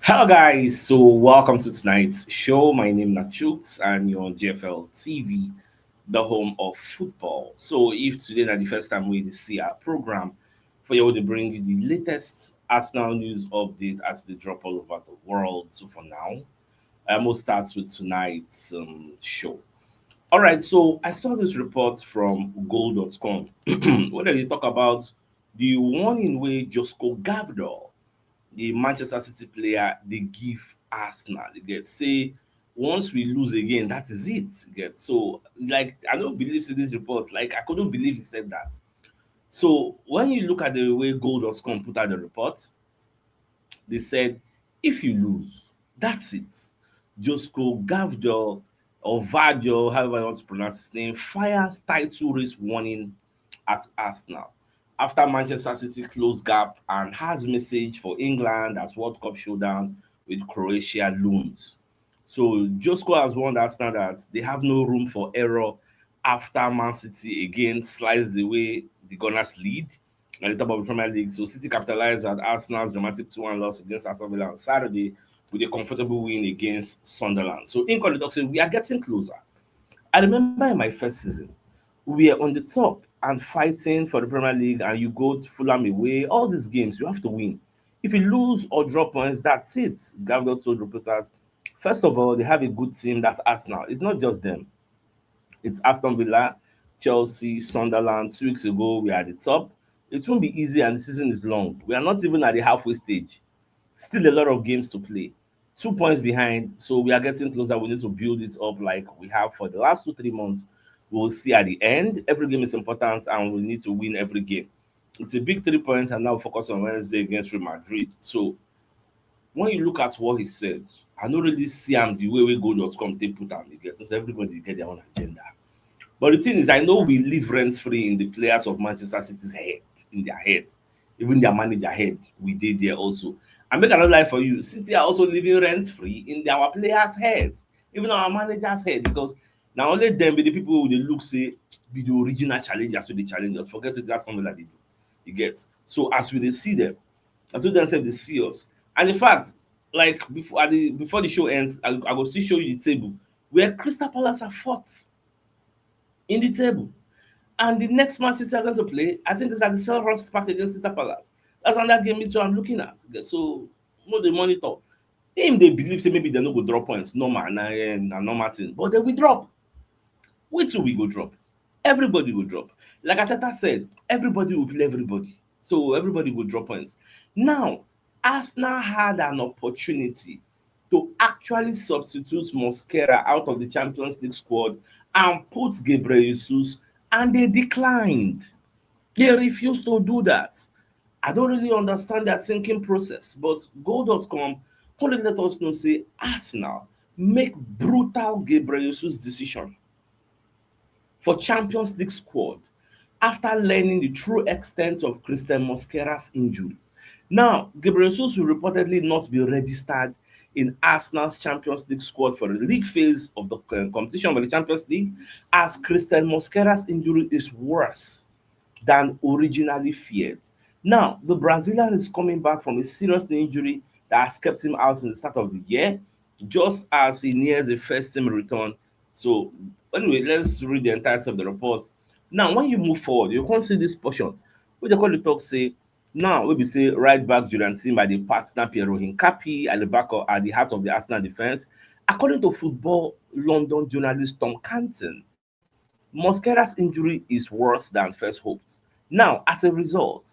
Hello, guys. So, welcome to tonight's show. My name is CHUKS, and you're on GFL TV, the home of football. So, if today is the first time we see our program, for you to bring you the latest Arsenal news update as they drop all over the world. So, for now, we'll start with tonight's show. All right. So, I saw this report from Goal.com where they talk about the warning way Josko Gvardiol, the Manchester City player, they give Arsenal. They get say once we lose again, that is it. You get so like I don't believe in this report. Like I couldn't believe he said that. So when you look at the way Goal.com put out the report, they said if you lose, that's it. Josko Gvardiol or Vardio, however you want to pronounce his name, fires title race warning at Arsenal after Manchester City closed gap and has message for England as World Cup showdown with Croatia looms. So Josko has warned Arsenal that they have no room for error after Man City again sliced away the Gunners' lead at the top of the Premier League. So City capitalized at Arsenal's dramatic 2-1 loss against Aston Villa on Saturday with a comfortable win against Sunderland. So in Colin say we are getting closer. I remember in my first season, we were on the top and fighting for the Premier League, and you go to Fulham away. All these games, you have to win. If you lose or drop points, that's it. Gabriel told reporters. First of all, they have a good team. That's Arsenal. It's not just them. It's Aston Villa, Chelsea, Sunderland. 2 weeks ago, we are at the top. It won't be easy, and the season is long. We are not even at the halfway stage. Still a lot of games to play. 2 points behind, so we are getting closer. We need to build it up like we have for the last 2, 3 months. We'll see at the end. Every game is important, and we need to win every game. It's a big 3 points, and now focus on Wednesday against Real Madrid. So when you look at what he said, I don't really see him the way we go.com they put am again. Since everybody get their own agenda. But the thing is, I know we live rent free in the players of Manchester City's head, in their head, even their manager head. We did there also. I make another lie for you. City are also living rent free in our players' head, even our manager's head, because now only them be the people who they look say be the original challengers to the challengers. Forget it, that's something that they do. You get so as we they see them, as we themselves they see us. And in fact, like before the show ends, I will still show you the table where Crystal Palace are fourth in the table. And the next match City are going to play, I think it's at the Selhurst Park against Crystal Palace. That's another game which I'm looking at. So, no, the monitor. Him, they believe say maybe they no go drop points, normal, na normal thing. But they will drop. Wait till we go drop. Everybody will drop. Like Ateta said, everybody will play everybody. So everybody will drop points. Now, Arsenal had an opportunity to actually substitute Mosquera out of the Champions League squad and put Gabriel Jesus, and they declined. They refused to do that. I don't really understand their thinking process, but Goal.com only let us know say Arsenal make brutal Gabriel Jesus decision for Champions League squad after learning the true extent of Christian Mosquera's injury. Now, Gabriel Jesus will reportedly not be registered in Arsenal's Champions League squad for the league phase of the competition for the Champions League, as Christian Mosquera's injury is worse than originally feared. Now, the Brazilian is coming back from a serious injury that has kept him out in the start of the year, just as he nears a first team return. So, anyway, let's read the entirety of the report. Now, when you move forward, you can see this portion, which they call the talk say, now we be say right back Julian Timber, the partner Piero Hincapi at the back of at the heart of the Arsenal defense. According to Football London journalist Tom Canton, Mosquera's injury is worse than first hoped. Now, as a result,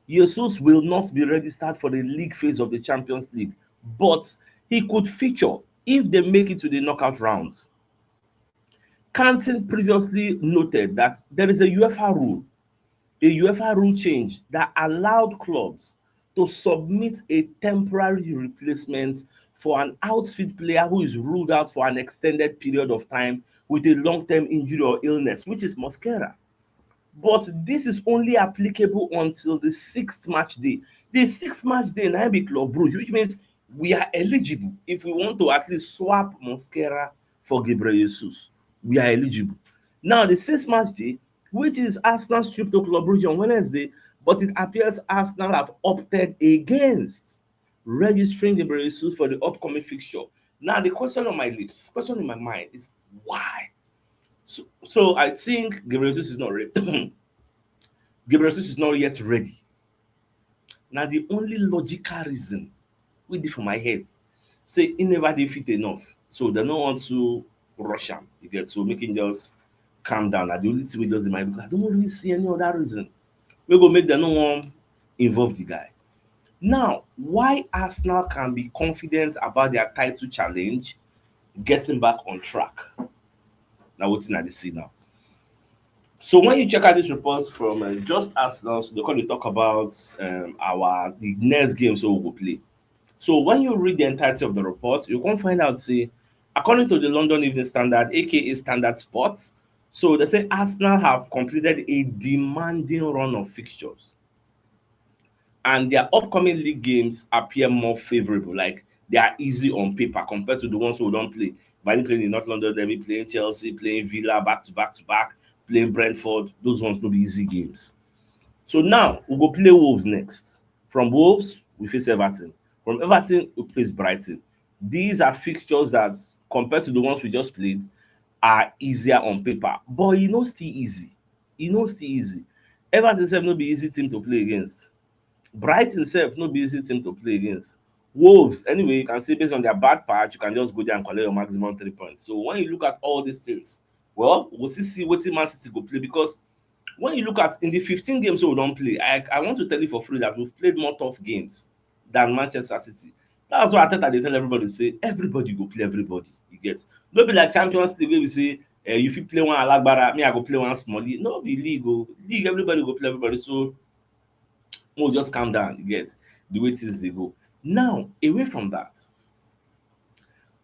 Jesus will not be registered for the league phase of the Champions League, but he could feature if they make it to the knockout rounds. Canton previously noted that there is a UEFA rule change that allowed clubs to submit a temporary replacement for an outfield player who is ruled out for an extended period of time with a long-term injury or illness, which is Mosquera. But this is only applicable until the sixth match day. The sixth match day na be Club Brugge, which means we are eligible if we want to at least swap Mosquera for Gabriel Jesus. We are eligible. Now, the sixth match day, which is Arsenal's trip to Club Brugge on Wednesday, but it appears Arsenal have opted against registering Gabriel Jesus for the upcoming fixture. Now, the question on my lips, question in my mind is why? So I think Gabriel Jesus is not ready. Gabriel Jesus is not yet ready. Now, the only logical reason with it for my head say he never dey fit enough, so they no want to rush am. You get, so make him just calm down. Na the only thing wey just dey my mind. I don't really see any other reason wey go make dem no wan involve the guy. Now, why Arsenal can be confident about their title challenge getting back on track? Na wetin I dey see now. So when you check out this report from just Arsenal, so they come dey talk about our the next game so we go play. So when you read the entirety of the report, you can find out say, according to the London Evening Standard, aka Standard Sports, so they say Arsenal have completed a demanding run of fixtures, and their upcoming league games appear more favourable. Like they are easy on paper compared to the ones who don't play. By playing in North London, they'll be playing Chelsea, playing Villa back to back to back, playing Brentford. Those ones will be easy games. So now we go play Wolves next. From Wolves, we face Everton. From Everton, we face Brighton. These are fixtures that, compared to the ones we just played, are easier on paper. But still easy. Still easy. Everton sef no be easy team to play against. Brighton sef no be easy team to play against. Wolves, anyway, you can see based on their bad patch, you can just go there and collect your maximum 3 points. So when you look at all these things, well, we'll still see wetin Man City go play, because when you look at in the 15 games we don't play, I want to tell you for free that we've played more tough games than Manchester City. That's why Arteta dey tell everybody, say everybody go play everybody. You get, no be like Champions League wey we say you fit play one alagbara, me I go play one small league. No be league o. League everybody go play everybody. So we'll just calm down. You get the way things dey go. Now, away from that,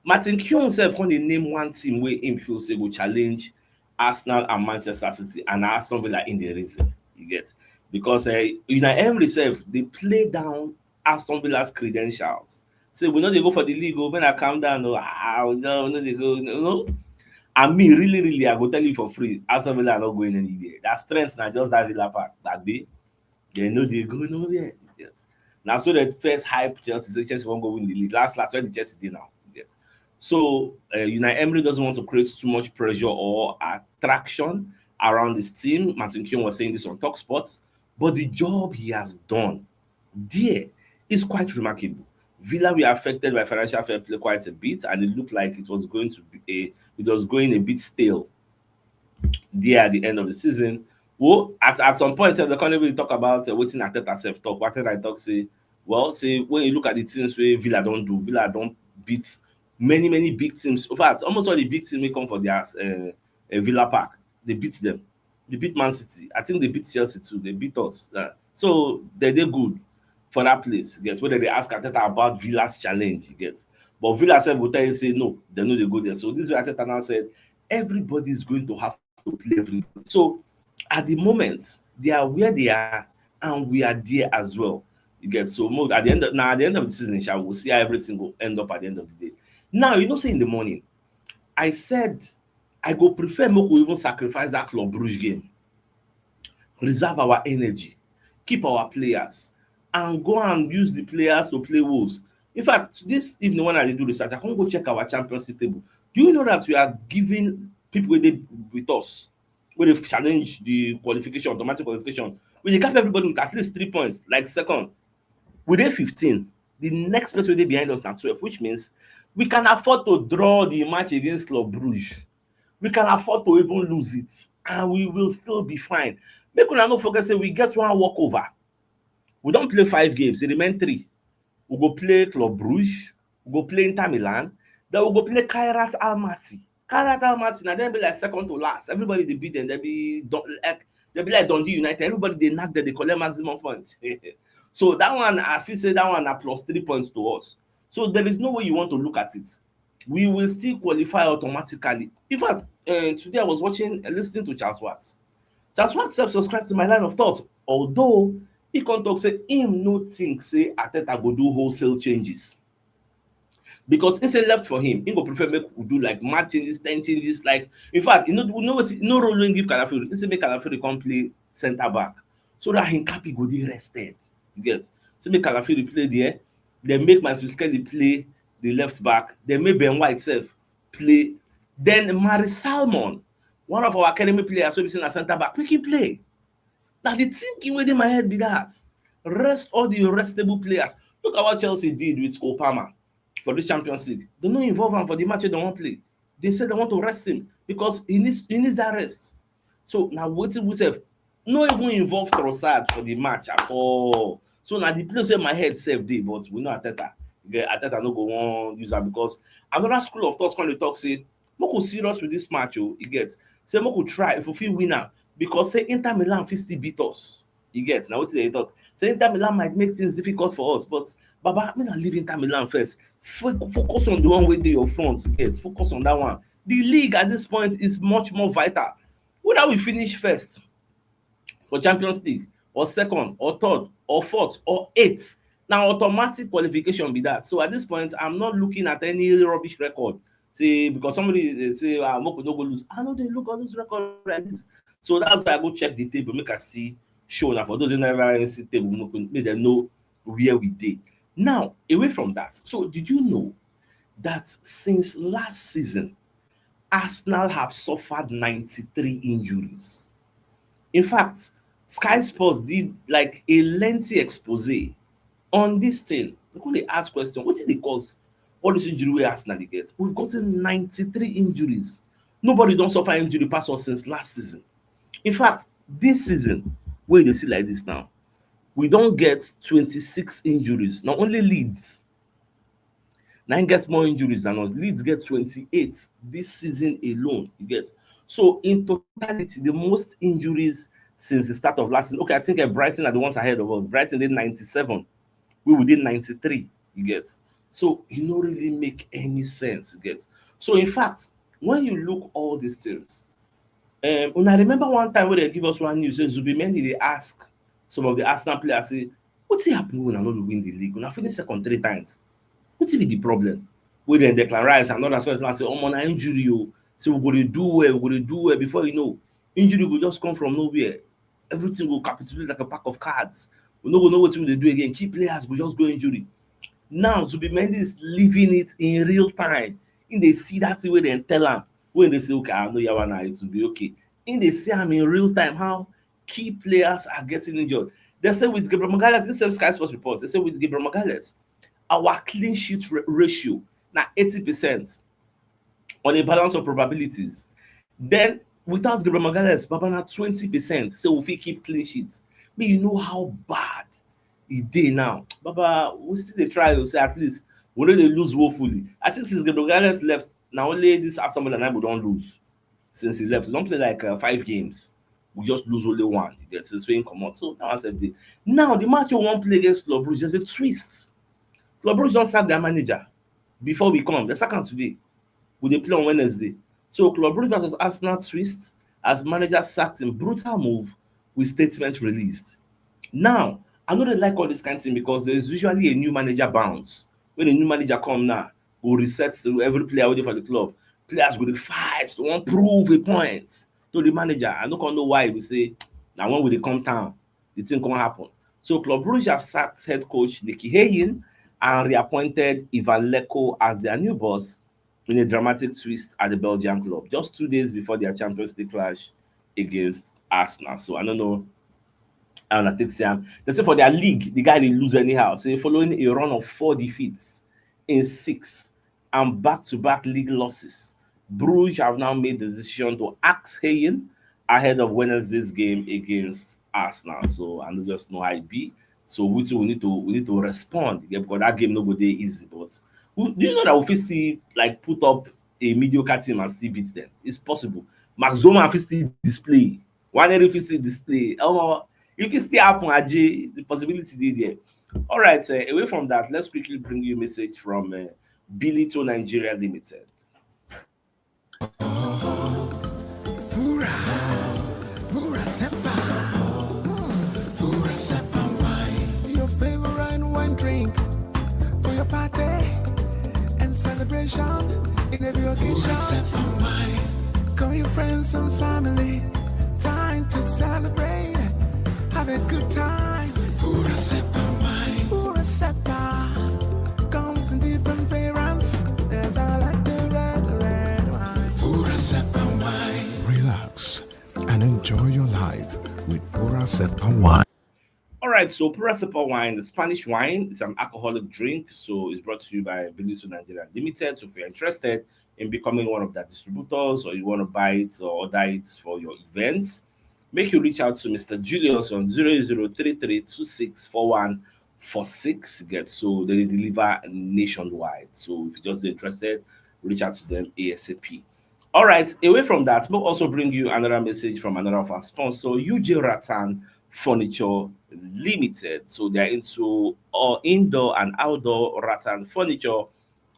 Martin Keown sef come dey name one team wey im feel say go challenge Arsenal and Manchester City, and Aston Villa in the reason. You get, because Unai Emery sef dey play down Aston Villa's credentials. Say we no dey go for the league o, when I calm down o, we no dey go, And me, really, I go tell you for free, Aston Villa are not going anywhere. Their strength na just that Villa Park. That day, they no dey go nowhere. You get. Now, so the first hype Chelsea, say Chelsea won't go win the league. Last, where the Chelsea did now. You get. So Unai Emery doesn't want to create too much pressure or attraction around his team. Martin Keown was saying this on TalkSport, but the job he has done there is quite remarkable. Villa were affected by financial fair play quite a bit, and it looked like it was going a bit stale there at the end of the season. Well, at some point, they can't really talk about wetin Arteta sef talk. What I talk say, well, say when you look at the teams where Villa don't beat many big teams. In fact, almost all the big teams may come for their Villa Park. They beat them. They beat Man City. I think they beat Chelsea too. They beat us. So they're good for that place. You get, whether they ask Arteta about Villa's challenge, you get. But Villa said will tell you, say no, they know they go there. So this is why Arteta now said everybody is going to have to play everybody. So at the moment, they are where they are, and we are there as well. You get, so at the end of the season, we'll see how everything will end up at the end of the day. Now, say in the morning, I said I go prefer make we even sacrifice that Club Brugge game, reserve our energy, keep our players, and go and use the players to play Wolves. In fact, this evening when I do research, I can go check our Champions League table. Do you know that we are giving people with us, where they challenge the qualification, automatic qualification, we cap everybody with at least 3 points, like second. We dey 15. The next place will be behind us now 12, which means we can afford to draw the match against Club Brugge. We can afford to even lose it, and we will still be fine. Make una no forget, say we get one walkover. We don't play 5 games, they remain 3. We go play Club Brugge, we go play Inter Milan, then we go play Kairat Almaty. Kairat Almaty, now they be like second to last. Everybody they beat them, they be like Dundee United. Everybody they knock them, they collect maximum points. So that one, I feel say that one are plus 3 points to us. So there is no way you want to look at it. We will still qualify automatically. In fact, today I was listening to Charles Watts. Charles Watts self-subscribed to my line of thought. Although he can talk, say him no think say Arteta go do wholesale changes. Because it's a left for him. He go prefer make we do like mad changes, 10 changes. Like, in fact, what no role when give Calafiori. He say make Calafiori come play center back, so that Hincapi go be rested. You get? So make Calafiori play there. They make Mansfield Kelly play the left back. They make Ben White self play. Then Mari Salmon, one of our academy players, so we seen a centre back, we can play. Now the thinking within my head be that rest all the restable players. Look at what Chelsea did with Opama for the Champions League. They no involve him for the match they won't play. They said they want to rest him because he needs that rest. So now wetin we say no even involve Trossard for the match at all. So now the place where my head sef dey, but we know Ateta. Ateta no go wan use am because another school of thought come dey talk say make we serious with this match o. You get say make we try if we fit win am because say Inter Milan fit still beat us. You get na wetin dey talk. Say Inter Milan might make things difficult for us, but Baba, make I leave Inter Milan first. Focus on the one wey dey your front. You get focus on that one. The league at this point is much more vital. Whether we finish first for Champions League or second or third or fourth or eighth, now automatic qualification be that. So at this point, I'm not looking at any rubbish record. Say because somebody say Moko no go lose. I know they look at this record like this. So that's why I go check the table, make I see show now for those who never see table, make them know where we dey. Now, away from that, so did you know that since last season, Arsenal have suffered 93 injuries? In fact, Sky Sports did like a lengthy expose on this thing. They ask question, what did they cause all this injury wey Arsenal dey get? We've gotten 93 injuries. Nobody don suffer injury pass us since last season. In fact, this season, wey you dey see like this now, we don get 26 injuries. Now only Leeds na im get more injuries than us. Leeds get 28 this season alone. You get so in totality, the most injuries since the start of last season. Okay, I think Brighton are the ones ahead of us. Brighton did 97. We did 93. You get so e no really make any sense. You get so in fact, when you look all these things, una remember one time wey they give us one news say Zubimendi dey ask some of the Arsenal players say, wetin happen when I no dey win the league? Una finish second 3 times. Wetin be the problem? Wey dem Declan Rice and others say, omo na injury o. Say we go dey do well before you know, injury go just come from nowhere. Everything will capitulate like a pack of cards. We no go know wetin we dey do again. Key players go just go injury. Now Zubimendi is living it in real time. In dey see that thing wey dem tell am, when they say, okay, I know Yawana, it will be okay. In they see am in real time how key players are getting injured. They say with Gabriel Magalhaes, this same Sky Sports report, they say with Gabriel Magalhaes, our clean sheet ratio now 80% on a balance of probabilities. Then without Gabriel Magalhaes, Baba na 20%. So if we keep clean sheets, may you know how bad it dey now. Baba, we still dey try to say at least we no dey lose woefully. I think since Gabriel Magalhaes left, now only this Aston Villa we don't lose. Since he left, we don't play like 5 games. We just lose only 1. You get since we come out. So now I said now the match we won't play against Club Brugge, there's a twist. Club Brugge don't sack their manager before we come. They sack him today. We dey play on Wednesday. So Club Brugge versus Arsenal twist as manager sacked in brutal move with statement released. Now I know they like all this kind of thing because there's usually a new manager bounce. When a new manager come now, will reset to every player waiting for the club. Players will fight to want prove a point to the manager. I don't know why we say now when will they come down, the thing can happen. So Club Brugge have sacked head coach Nicky Hayen and reappointed Ivan Leko as their new boss in a dramatic twist at the Belgian club just 2 days before their Champions League clash against Arsenal. So I don't know. And I think they say for their league, the guy didn't lose anyhow. So following a run of 4 defeats in 6 and back-to-back league losses, Brugge have now made the decision to axe Hayen ahead of Wednesday's game against Arsenal. So I don't just know how it be. So we need to respond, yeah, because that game no go dey easy. But do you know that we fit still like put up a mediocre team and still beat them? It's possible. Max Doma fit still display. Waneri fit still display. If it still happen, Ajay, the possibility dey there. All right, away from that, let's quickly bring you a message from Billy to Nigeria Limited. Your favorite wine drink for your party and celebration in every occasion. Call your friends and family, time to celebrate, have a good time. Pura Sepa wine. Pura Sepa. life with Pura Sepa Wine. All right, so Pura Cepa wine, the Spanish wine, is an alcoholic drink. So it's brought to you by Benito Nigeria Limited. So if you're interested in becoming one of their distributors or you want to buy it or order it for your events, make you reach out to Mr. Julius on 0033264146. Get so they deliver nationwide. So if you're just interested, reach out to them ASAP. All right, away from that, we'll also bring you another message from another of our sponsors, UJ Ratan Furniture Limited. So they're into all indoor and outdoor rattan furniture.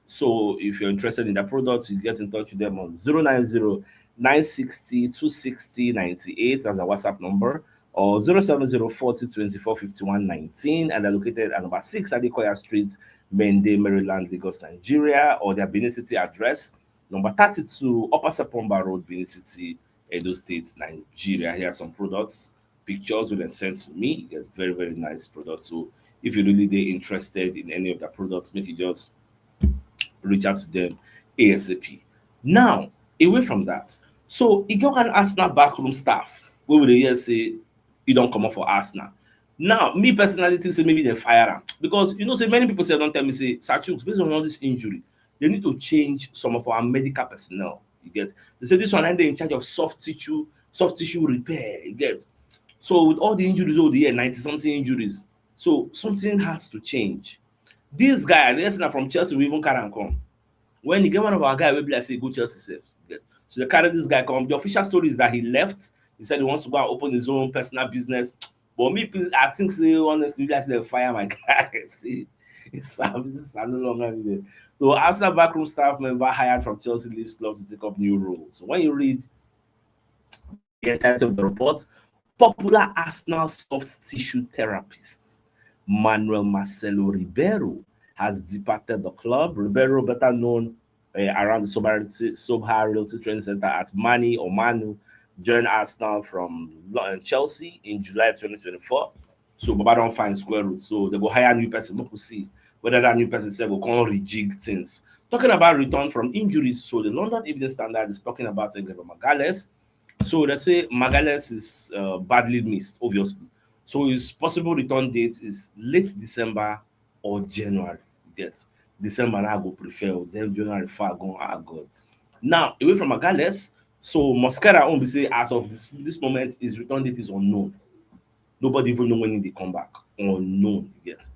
So if you're interested in their products, you get in touch with them on 090 960 260 98 as a WhatsApp number, or 070 40 24 51 19, and they're located at number 6 Adekoya Street, Mende, Maryland, Lagos, Nigeria, or their Benin City address, number 32 Upper Sepumba Road, Benin City, Edo State, Nigeria. Here are some products. Pictures will then send to me. You get very, very nice products. So if you're really interested in any of the products, make it just reach out to them ASAP. Now, away from that, so you got an Arsenal backroom staff. We will hear say you don't come up for Arsenal. Now, me personally think say maybe they fire him because say many people say don't tell me say CHUKS based on all this injury, they need to change some of our medical personnel. You get they say this one and they in charge of soft tissue repair. You get so with all the injuries over the year, 90 something injuries, so something has to change. This guy, the listener from Chelsea, we even carry and come. When you get one of our guys, we be like say go Chelsea safe. So they carry this guy come. The official story is that he left. He said he wants to go and open his own personal business. But me, I think say honestly, like they fire my guy. See, his services are no longer needed. So Arsenal backroom staff member hired from Chelsea leaves club to take up new roles. So when you read the entirety of the report, popular Arsenal soft tissue therapist Manuel Marcelo Ribeiro has departed the club. Ribeiro, better known around the Sobha Realty Training Center as Manny or Manu, joined Arsenal from Chelsea in July 2024. So Baba don't find square root. So they will hire a new person. We will see whether that new person will come rejig things. Talking about return from injuries, so the London Evening Standard is talking about Gabriel Magalhaes. So they say Magalhaes is badly missed, obviously. So his possible return date is late December or January. Get December now go prefer, then January far gone. Ah God. Now away from Magalhaes, so Mosquera only say as of this moment his return date is unknown. Nobody even know when he come back. Unknown. Yes.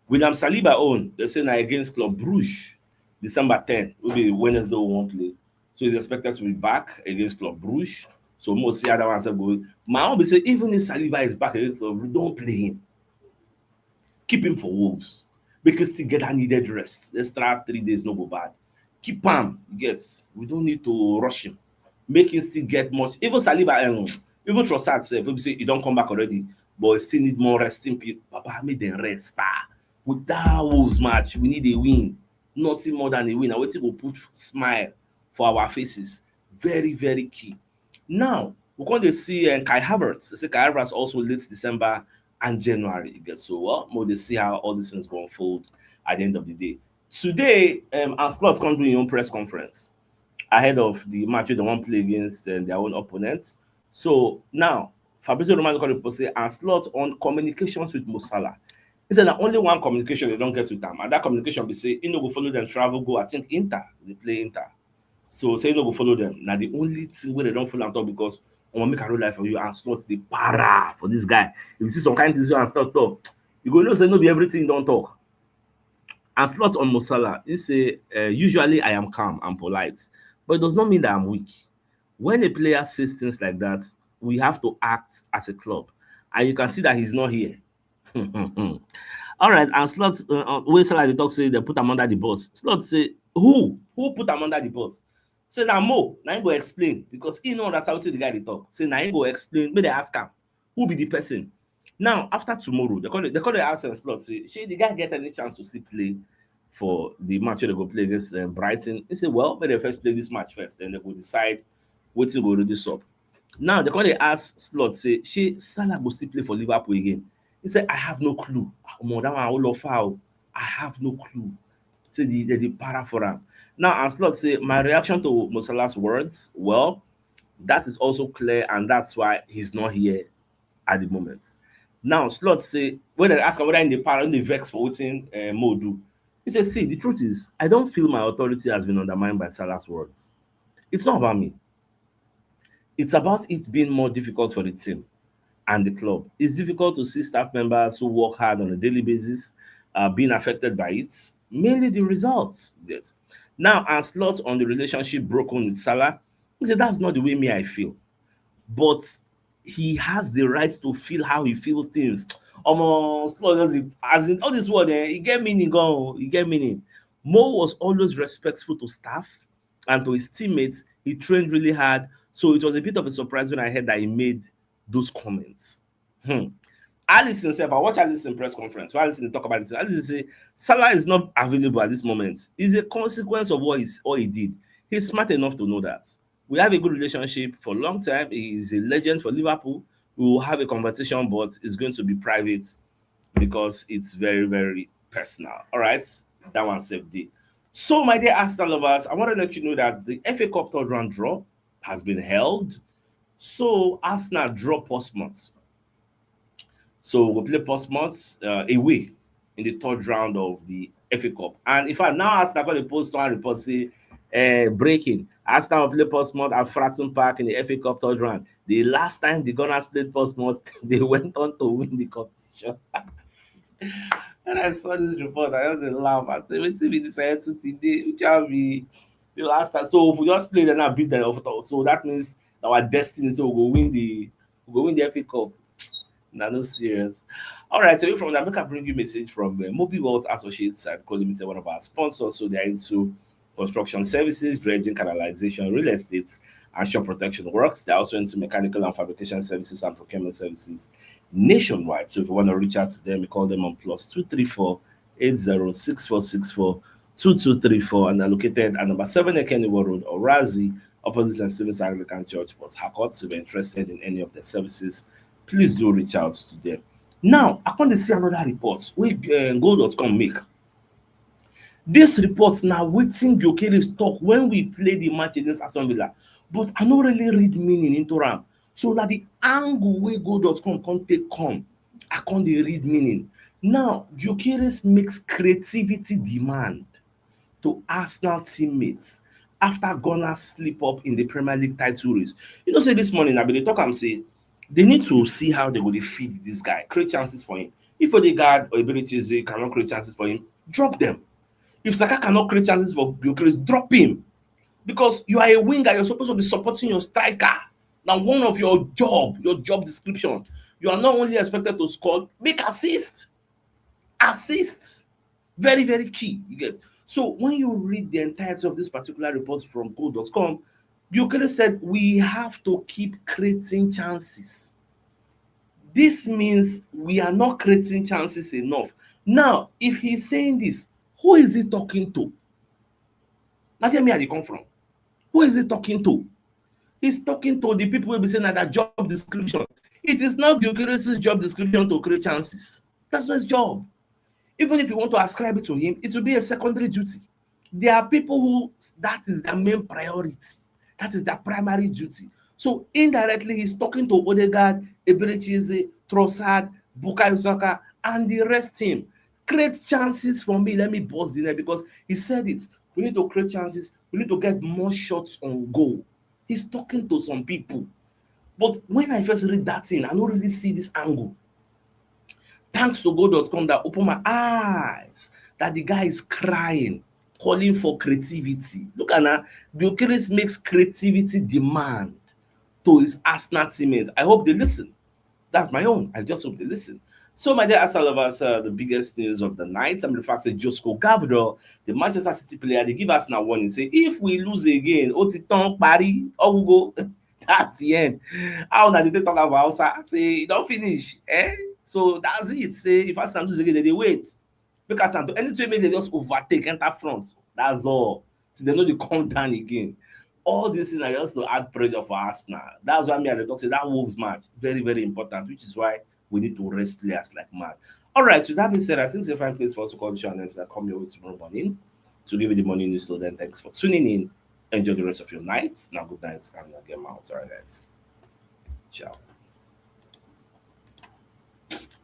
William Saliba own they say now against Club Brugge, December 10 will be Wednesday we won't play. So he's expected to be back against Club Brugge. So most see other ones are going. My own be say even if Saliba is back against Club Brugge, don't play him. Keep him for Wolves. Because still get a needed rest. Let's try 3 days, no go bad. Keep him, yes. We don't need to rush him. Make him still get much. Even Saliba, even Trossard said, if we say he don't come back already, but he still need more resting people. Papa made them rest. With that Wolves match, we need a win. Nothing more than a win. I want to put smile for our faces. Very, very key. Now, we're going to see Kai Havertz. They say Kai Havertz also late December and January. So well, we'll see how all these things go unfold at the end of the day. Today, Ancelotti come do his own press conference ahead of the match they want to play against their own opponents. So now, Fabrizio Romano called say Ancelotti on communications with Mo Salah. He said that only one communication they don't get with them, and that communication be say he no go follow them travel go. I think Inter they play Inter, so say he no go follow them. Now the only thing where they don't follow them talk because I want to make a real life for you and slot the para for this guy. If you see some kind of things and start talk, you go know say no be everything don't talk. And slot on Mo Salah, he say usually I am calm and polite, but it does not mean that I'm weak. When a player says things like that, we have to act as a club, and you can see that he's not here. All right, and Slot when Salah dey talk say they put him under the bus. Slot say who put him under the bus? Say na Mo, na him go explain because he know understand wetin the guy dey talk. Say na him go explain. Make they ask him who be the person. Now after tomorrow, they call the ask Slot say, shey the guy get any chance to still play for the match wey they go play against Brighton? He say well, make they first play this match first, then they go decide wetin go reduce up. Now they ask Slot say, shey Salah go still play for Liverpool again? He said, I have no clue. More than all of how I have no clue. Say the para for him. Now, and Slot say, my reaction to Mo Salah's words, well, that is also clear, and that's why he's not here at the moment. Now, Slot say, when I ask him whether in the power, in the vex for waiting Mo do, he says, see, the truth is, I don't feel my authority has been undermined by Salah's words. It's not about me. It's about it being more difficult for the team and the club. It's difficult to see staff members who work hard on a daily basis being affected by it, mainly the results. Yes. Now, and Slot on the relationship broken with Salah, he said, that's not the way me I feel. But he has the right to feel how he feels things. Almost as in all this word, he get meaning, go, he get meaning. Mo was always respectful to staff and to his teammates. He trained really hard, so it was a bit of a surprise when I heard that he made those comments. Alice himself, I watch Alice in press conference. Alice talk about it. Alice say Salah is not available at this moment. It's a consequence of what he did. He's smart enough to know that. We have a good relationship for a long time. He is a legend for Liverpool. We will have a conversation, but it's going to be private because it's very, very personal. All right, that one saved day. So, my dear Arsenal lovers, I want to let you know that the FA Cup third round draw has been held. So, Arsenal draw Portsmouth. So, we'll play Portsmouth away in the third round of the FA Cup. And if I now Arsenal got a post one report say breaking. Arsenal will play Portsmouth at Fratton Park in the FA Cup third round. The last time the Gunners played Portsmouth, they went on to win the competition. When I saw this report, I just laughed. I said, wait till we decided to today, which will be the last time. So if we just play, then I beat them. So that means our destiny. So we'll win the FA Cup. Nah, no serious. All right, so from that, I can bring you a message from Moby World Associates and Co Limited, one of our sponsors. So they're into construction services, dredging, canalization, real estate, and shore protection works. They're also into mechanical and fabrication services and procurement services nationwide. So if you want to reach out to them, you call them on +234 806464 2234, and they're located at number 7 Ekeniwa Road, Orazi, opposite St. Stephen's Anglican Church, Port Harcourt. So if you're interested in any of their services, please do reach out to them. Now, I want to see another report wey Goal.com make. This report now wetin Gyokeres talk when we play the match against Aston Villa, but I no really read meaning into am. So na the angle wey Goal.com come take come, I come dey read meaning. Now, Gyokeres makes creativity demand to Arsenal teammates after Gunners slip up in the Premier League title race. You know, say this morning I bin dey talk am say they need to see how they go dey feed this guy, create chances for him. If Odegaard or Eberechi cannot create chances for him, drop them. If Saka cannot create chances for Gyokeres, drop him. Because you are a winger, you're supposed to be supporting your striker. Now, one of your job description, you are not only expected to score, make assist. Assist. Very, very key. You get. So when you read the entirety of this particular report from Goal.com, Gyokeres said we have to keep creating chances. This means we are not creating chances enough. Now, if he's saying this, who is he talking to? Now tell me where they come from. Who is he talking to? He's talking to the people who will be saying that their job description. It is not Gyokeres' job description to create chances. That's not his job. Even if you want to ascribe it to him, it will be a secondary duty. There are people who that is their main priority. That is their primary duty. So indirectly, he's talking to Odegaard, Eberechi, Trossard, Bukayo Saka, and the rest team. Create chances for me. Let me bust the net because he said it. We need to create chances. We need to get more shots on goal. He's talking to some people. But when I first read that thing, I don't really see this angle. Thanks to Goal.com that opened my eyes that the guy is crying, calling for creativity. Look at that. Gyokeres makes creativity demand to his Arsenal teammates. I hope they listen. That's my own. I just hope they listen. So, my dear Arsenal lovers, the biggest news of the night, the fact that Gvardiol, the Manchester City player, they give us now warning, say, if we lose again, Otiton, Paris, Ogugo, that's the end. How now did they talk about outside? Say, don't finish. So, that's it. Say, if Arsenal lose again, they wait. Because now, anytime they just overtake, enter front. That's all. So, they know they come down again. All these things are just to add pressure for Arsenal. That's why me and the talk say that Wolves match, very, very important, which is why we need to rest players like mad. All right, so that being said, I think it's a fine place for us to call the show and that come your way tomorrow morning to give you the morning news. So then, thanks for tuning in. Enjoy the rest of your night. Now, good night, and get out. All right, guys. Ciao.